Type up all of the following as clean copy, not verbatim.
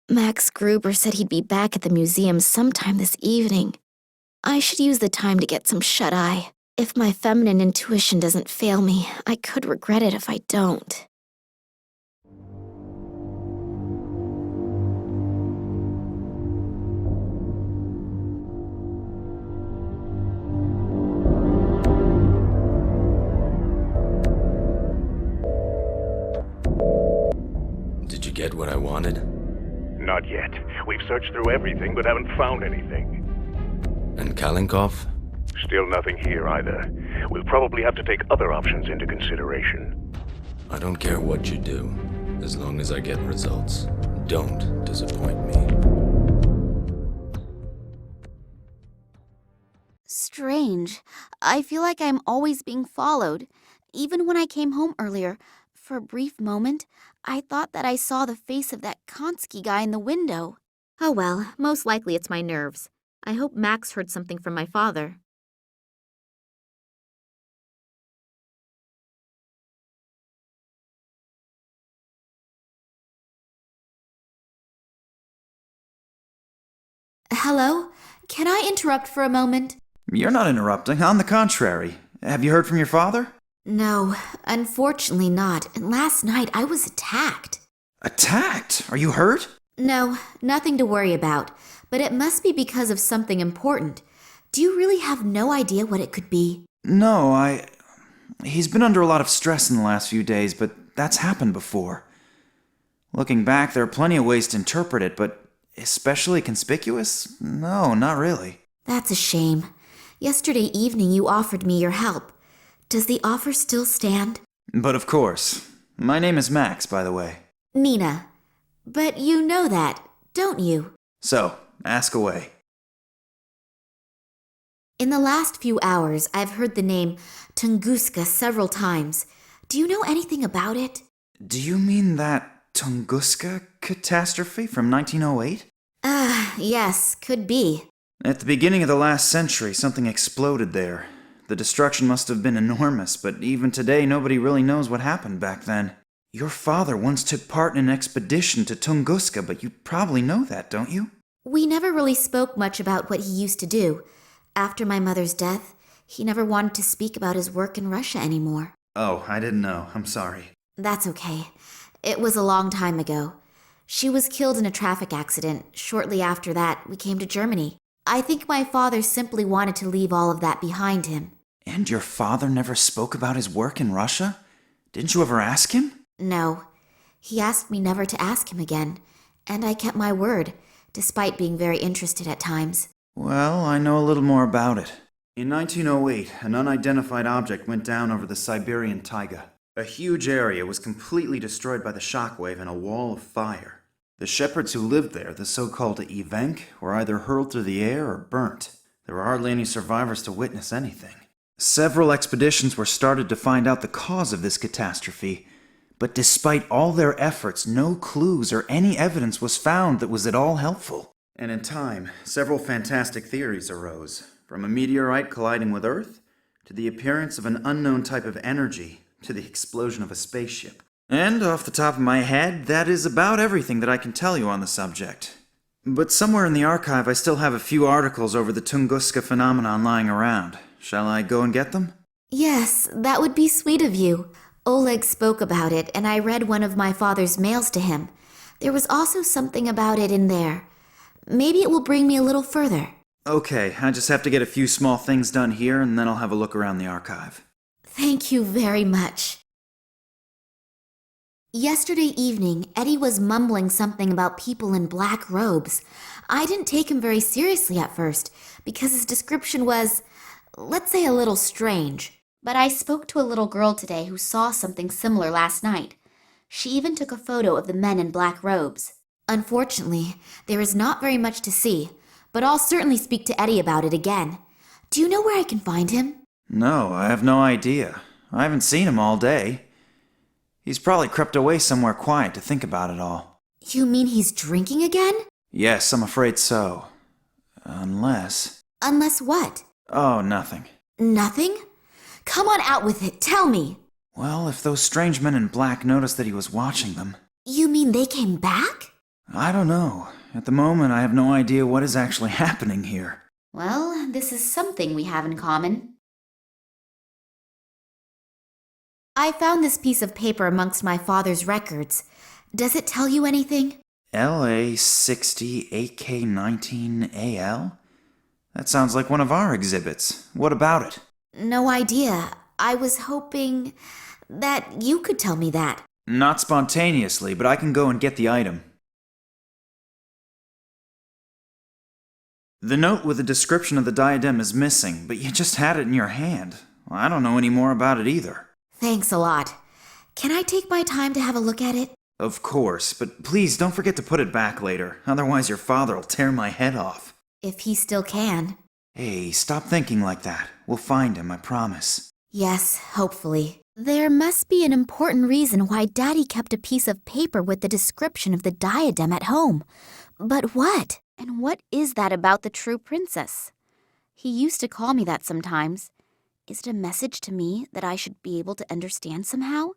Max Gruber said he'd be back at the museum sometime this evening. I should use the time to get some shut-eye. If my feminine intuition doesn't fail me, I could regret it if I don't. Did you get what I wanted? Not yet. We've searched through everything but haven't found anything. And Kalinkov? Still nothing here either. We'll probably have to take other options into consideration. I don't care what you do, as long as I get results. Don't disappoint me. Strange. I feel like I'm always being followed. Even when I came home earlier, for a brief moment, I thought that I saw the face of that Konsky guy in the window. Oh well, most likely it's my nerves. I hope Max heard something from my father. Hello? Can I interrupt for a moment? You're not interrupting. On the contrary. Have you heard from your father? No, unfortunately not. And last night I was attacked. Attacked? Are you hurt? No, nothing to worry about. But it must be because of something important. Do you really have no idea what it could be? No, He's been under a lot of stress in the last few days, but that's happened before. Looking back, there are plenty of ways to interpret it, but especially conspicuous? No, not really. That's a shame. Yesterday evening you offered me your help. Does the offer still stand? But of course. My name is Max, by the way. Nina. But you know that, don't you? So, ask away. In the last few hours, I've heard the name Tunguska several times. Do you know anything about it? Do you mean that Tunguska catastrophe from 1908? Yes, could be. At the beginning of the last century, something exploded there. The destruction must have been enormous, but even today nobody really knows what happened back then. Your father once took part in an expedition to Tunguska, but you probably know that, don't you? We never really spoke much about what he used to do. After my mother's death, he never wanted to speak about his work in Russia anymore. Oh, I didn't know. I'm sorry. That's okay. It was a long time ago. She was killed in a traffic accident. Shortly after that, we came to Germany. I think my father simply wanted to leave all of that behind him. And your father never spoke about his work in Russia? Didn't you ever ask him? No. He asked me never to ask him again, and I kept my word, despite being very interested at times. Well, I know a little more about it. In 1908, an unidentified object went down over the Siberian taiga. A huge area was completely destroyed by the shockwave and a wall of fire. The shepherds who lived there, the so-called Evenk, were either hurled through the air or burnt. There were hardly any survivors to witness anything. Several expeditions were started to find out the cause of this catastrophe, but despite all their efforts, no clues or any evidence was found that was at all helpful. And in time, several fantastic theories arose, from a meteorite colliding with Earth, to the appearance of an unknown type of energy, to the explosion of a spaceship. And off the top of my head, that is about everything that I can tell you on the subject. But somewhere in the archive I still have a few articles over the Tunguska phenomenon lying around. Shall I go and get them? Yes, that would be sweet of you. Oleg spoke about it, and I read one of my father's mails to him. There was also something about it in there. Maybe it will bring me a little further. Okay, I just have to get a few small things done here, and then I'll have a look around the archive. Thank you very much. Yesterday evening, Eddie was mumbling something about people in black robes. I didn't take him very seriously at first, because his description was, let's say, a little strange. But I spoke to a little girl today who saw something similar last night. She even took a photo of the men in black robes. Unfortunately, there is not very much to see, but I'll certainly speak to Eddie about it again. Do you know where I can find him? No, I have no idea. I haven't seen him all day. He's probably crept away somewhere quiet to think about it all. You mean he's drinking again? Yes, I'm afraid so. Unless... Unless what? Oh, nothing. Nothing? Come on out with it, tell me. Well, if those strange men in black noticed that he was watching them... You mean they came back? I don't know. At the moment, I have no idea what is actually happening here. Well, this is something we have in common. I found this piece of paper amongst my father's records. Does it tell you anything? LA 60 AK19 AL? That sounds like one of our exhibits. What about it? No idea. I was hoping that you could tell me that. Not spontaneously, but I can go and get the item. The note with the description of the diadem is missing, but you just had it in your hand. Well, I don't know any more about it either. Thanks a lot. Can I take my time to have a look at it? Of course, but please don't forget to put it back later. Otherwise your father will tear my head off. If he still can. Hey, stop thinking like that. We'll find him, I promise. Yes, hopefully. There must be an important reason why Daddy kept a piece of paper with the description of the diadem at home. But what? And what is that about the true princess? He used to call me that sometimes. Is it a message to me that I should be able to understand somehow?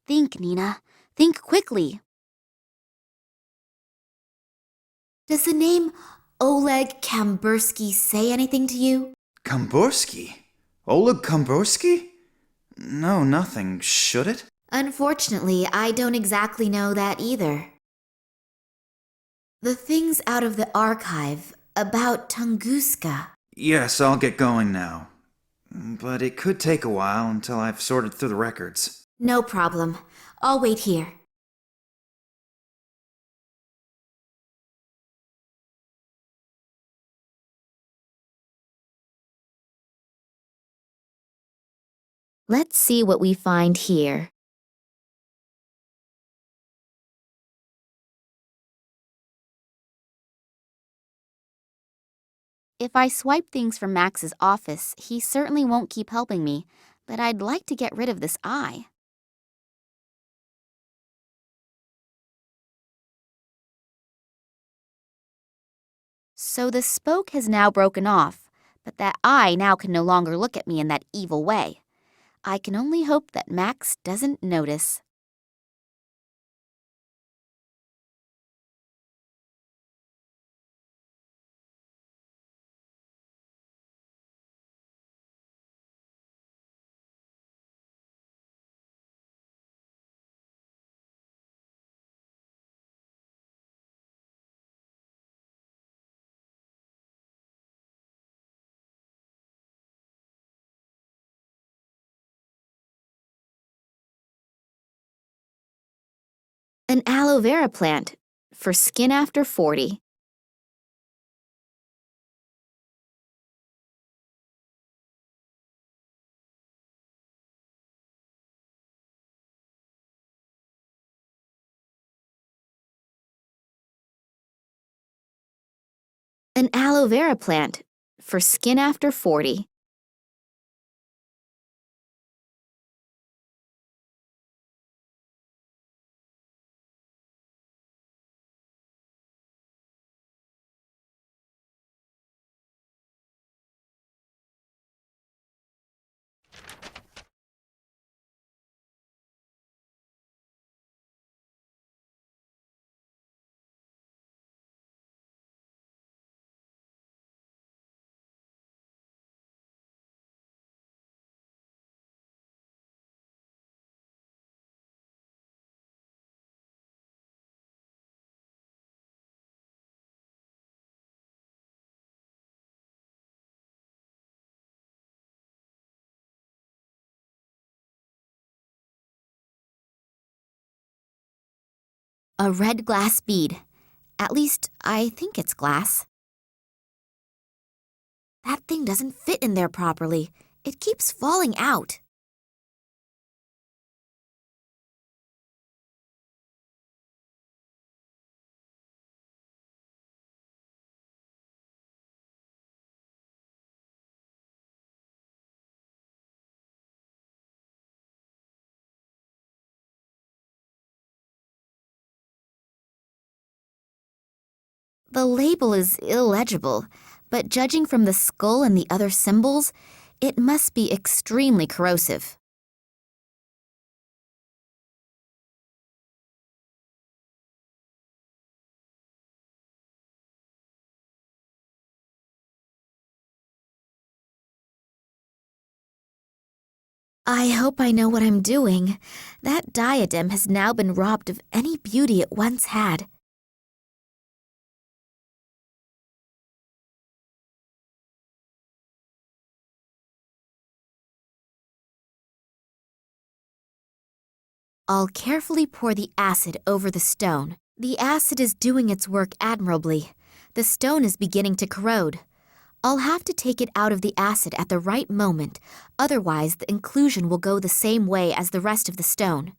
Think, Nina. Think quickly. Does the name Oleg Kambursky say anything to you? Kambursky? Oleg Kambursky? No, nothing. Should it? Unfortunately, I don't exactly know that either. The things out of the archive about Tunguska. Yes, I'll get going now. But it could take a while until I've sorted through the records. No problem. I'll wait here. Let's see what we find here. If I swipe things from Max's office, he certainly won't keep helping me, but I'd like to get rid of this eye. So the spoke has now broken off, but that eye now can no longer look at me in that evil way. I can only hope that Max doesn't notice. An aloe vera plant for skin after 40. An aloe vera plant for skin after 40. A red glass bead. At least, I think it's glass. That thing doesn't fit in there properly. It keeps falling out. The label is illegible, but judging from the skull and the other symbols, it must be extremely corrosive. I hope I know what I'm doing. That diadem has now been robbed of any beauty it once had. I'll carefully pour the acid over the stone. The acid is doing its work admirably. The stone is beginning to corrode. I'll have to take it out of the acid at the right moment, otherwise the inclusion will go the same way as the rest of the stone.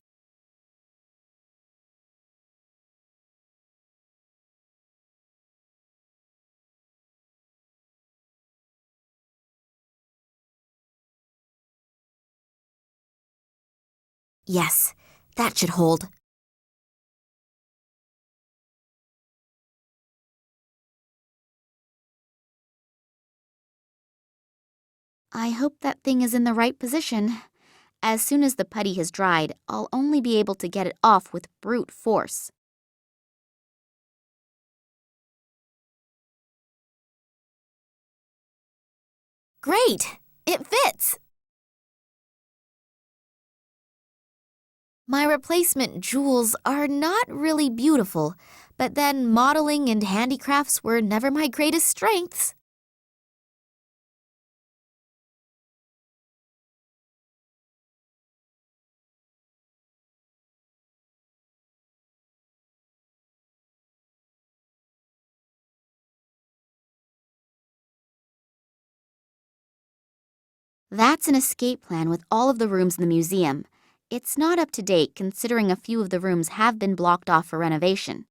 Yes, that should hold. I hope that thing is in the right position. As soon as the putty has dried, I'll only be able to get it off with brute force. Great! It fits! My replacement jewels are not really beautiful, but then modeling and handicrafts were never my greatest strengths. That's an escape plan with all of the rooms in the museum. It's not up to date considering a few of the rooms have been blocked off for renovation.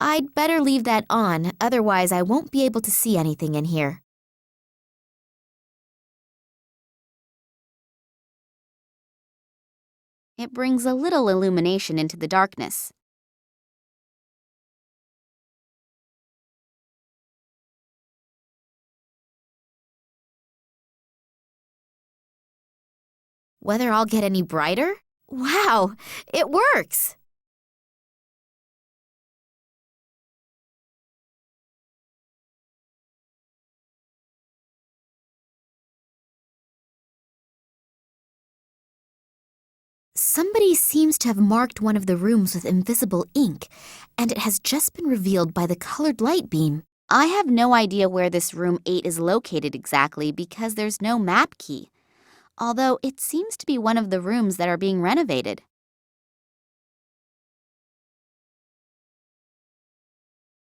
I'd better leave that on, otherwise I won't be able to see anything in here. It brings a little illumination into the darkness. Whether I'll get any brighter? Wow, it works! Somebody seems to have marked one of the rooms with invisible ink, and it has just been revealed by the colored light beam. I have no idea where this room 8 is located exactly because there's no map key, although it seems to be one of the rooms that are being renovated.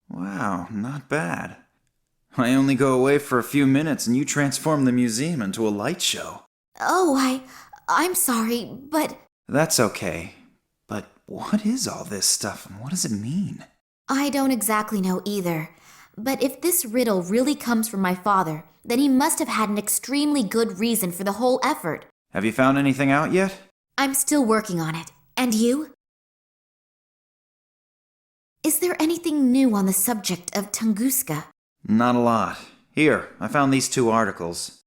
Wow, not bad. I only go away for a few minutes and you transform the museum into a light show. Oh, I'm sorry, but That's okay. But what is all this stuff and what does it mean? I don't exactly know either. But if this riddle really comes from my father, then he must have had an extremely good reason for the whole effort. Have you found anything out yet? I'm still working on it. And you? Is there anything new on the subject of Tunguska? Not a lot. Here, I found these 2 articles.